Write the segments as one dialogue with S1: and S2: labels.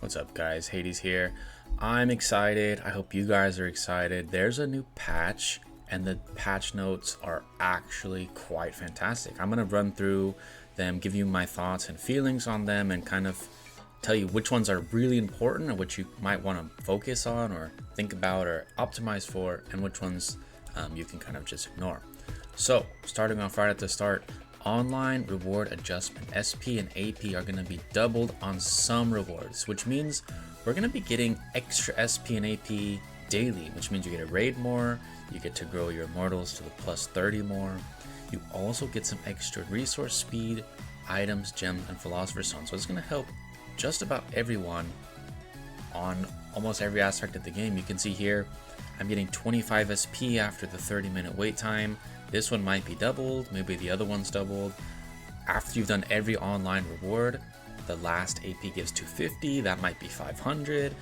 S1: What's up, guys? Hades here. I'm excited. I hope you guys are excited. There's a new patch, and the patch notes are actually quite fantastic. I'm going to run through them, give you my thoughts and feelings on them, and kind of tell you which ones are really important and which you might want to focus on or think about or optimize for, and which ones you can kind of just ignore. So, starting off right at the start, online reward adjustment. SP and AP are going to be doubled on some rewards, which means we're going to be getting extra SP and AP daily, which means you get to raid more, you get to grow your immortals to the plus 30 more. You also get some extra resource speed, items, gems, and philosopher's stone. So it's going to help just about everyone on almost every aspect of the game. You can see here I'm getting 25 SP after the 30-minute wait time. This one might be doubled, maybe the other one's doubled. After you've done every online reward, the last AP gives 250, that might be 500,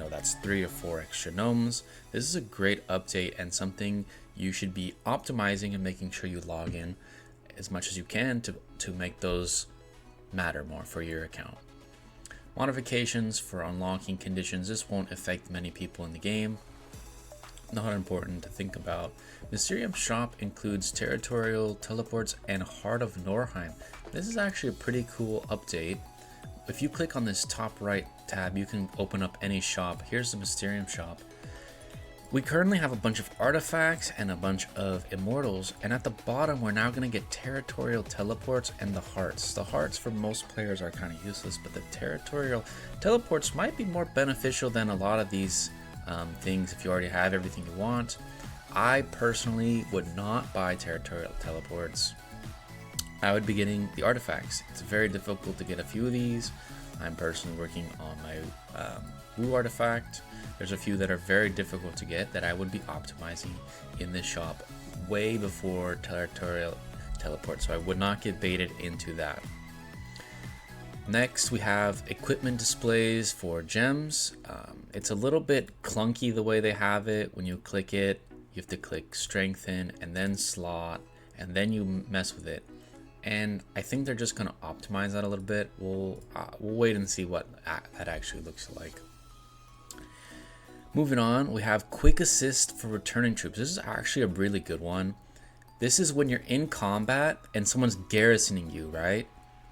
S1: that's 3 or 4 extra gnomes. This is a great update and something you should be optimizing and making sure you log in as much as you can to make those matter more for your account. Modifications for unlocking conditions. This won't affect many people in the game. Not important to think about. Mysterium Shop includes territorial teleports and Heart of Norheim. This is actually a pretty cool update. If you click on this top right tab, you can open up any shop. Here's the Mysterium Shop. We currently have a bunch of artifacts and a bunch of immortals, and at the bottom we're now going to get territorial teleports and the hearts. The hearts for most players are kind of useless, but the territorial teleports might be more beneficial than a lot of these things if you already have everything you want. I personally would not buy territorial teleports. I would be getting the artifacts. It's very difficult to get a few of these. I'm personally working on my Woo artifact. There's a few that are very difficult to get that I would be optimizing in this shop way before territorial teleport, so I would not get baited into that. Next, we have equipment displays for gems. It's a little bit clunky the way they have it. When you click it, you have to click strengthen and then slot, and then you mess with it. And I think they're just going to optimize that a little bit. We'll wait and see what that actually looks like. Moving on, we have quick assist for returning troops. This is actually a really good one. This is when you're in combat and someone's garrisoning you, right?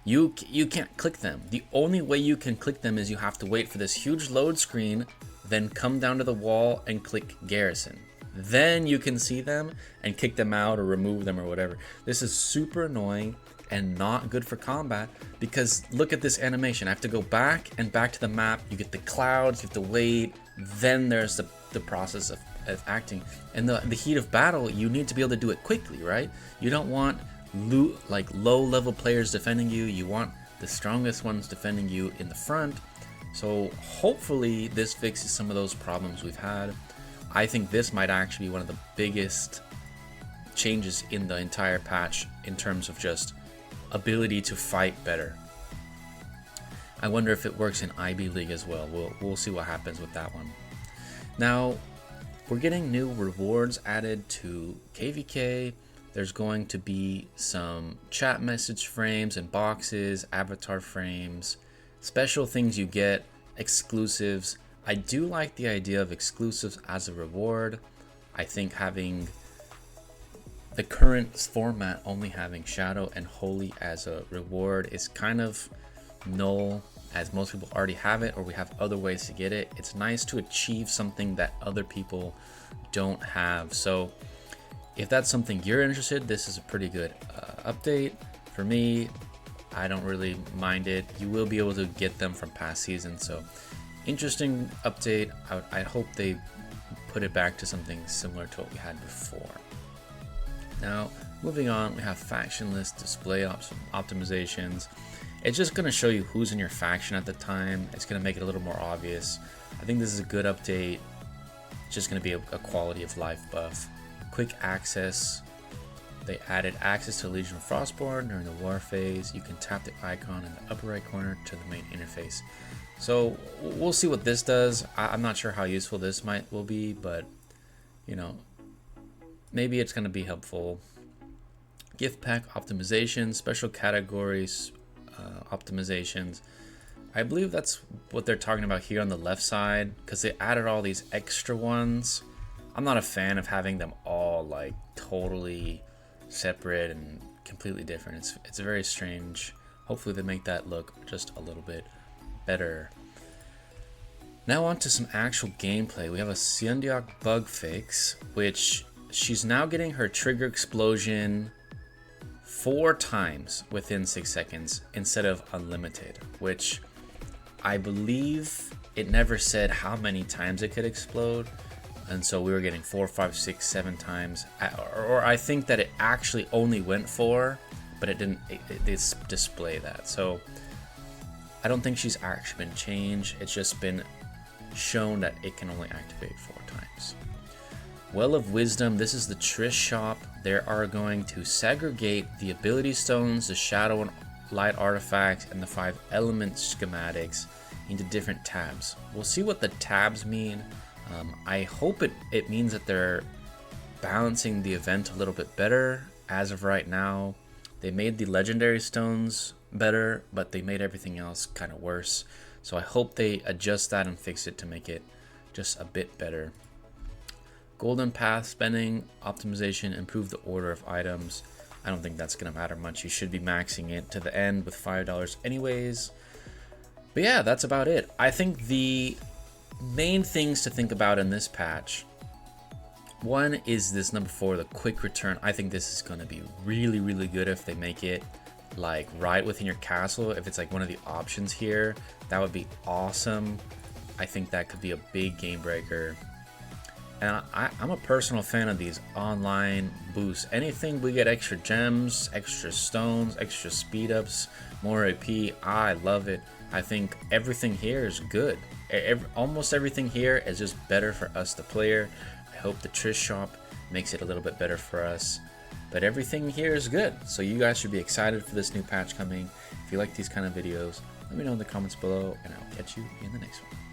S1: You can't click them. The only way you can click them is you have to wait for this huge load screen, then come down to the wall and click Garrison. Then you can see them and kick them out or remove them or whatever. This is super annoying and not good for combat because look at this animation. I have to go back and back to the map. You get the clouds, you have to wait. Then there's the process of acting. And the heat of battle, you need to be able to do it quickly, right? You don't want low level players defending you. You want the strongest ones defending you in the front. So hopefully this fixes some of those problems we've had. I think this might actually be one of the biggest changes in the entire patch in terms of just ability to fight better. I wonder if it works in IB League as well. We'll see what happens with that one. Now we're getting new rewards added to KVK. There's going to be some chat message frames and boxes, avatar frames, special things you get, exclusives. I do like the idea of exclusives as a reward. I think having the current format only having Shadow and Holy as a reward is kind of null, as most people already have it or we have other ways to get it. It's nice to achieve something that other people don't have. So if that's something you're interested, this is a pretty good update. For me, I don't really mind it. You will be able to get them from past seasons, so interesting update. I hope they put it back to something similar to what we had before. Now, moving on, we have faction list display optimizations. It's just going to show you who's in your faction at the time. It's going to make it a little more obvious. I think this is a good update. It's just going to be a quality of life buff. Quick access. They added access to Legion of Frostborn during the war phase. You can tap the icon in the upper right corner to the main interface. So we'll see what this does. I'm not sure how useful this will be, but maybe it's going to be helpful. Gift pack optimization, special categories optimizations. I believe that's what they're talking about here on the left side, because they added all these extra ones. I'm not a fan of having them all like totally separate and completely different. It's very strange. Hopefully they make that look just a little bit better. Now on to some actual gameplay. We have a Syndiok bug fix, which she's now getting her trigger explosion 4 times within 6 seconds instead of unlimited, which I believe it never said how many times it could explode. And so we were getting 4, 5, 6, 7 times. Or I think that it actually only went 4, but it didn't display that. So I don't think she's actually been changed. It's just been shown that it can only activate 4 times. Well of Wisdom, this is the Trish shop. They are going to segregate the ability stones, the shadow and light artifacts, and the 5 element schematics into different tabs. We'll see what the tabs mean. I hope it means that they're balancing the event a little bit better. As of right now, they made the legendary stones better, but they made everything else kind of worse. So I hope they adjust that and fix it to make it just a bit better. Golden path spending, optimization, improve the order of items. I don't think that's going to matter much. You should be maxing it to the end with $5 anyways. But yeah, that's about it. I think the main things to think about in this patch, one is this number 4, the quick return. I think this is going to be really, really good if they make it like right within your castle. If it's like one of the options here, that would be awesome. I think that could be a big game breaker. And I'm a personal fan of these online boosts. Anything we get extra gems, extra stones, extra speed ups, more AP, I love it. I think everything here is good. Almost everything here is just better for us, the player. I hope the Trish shop makes it a little bit better for us. But everything here is good. So you guys should be excited for this new patch coming. If you like these kind of videos, let me know in the comments below, and I'll catch you in the next one.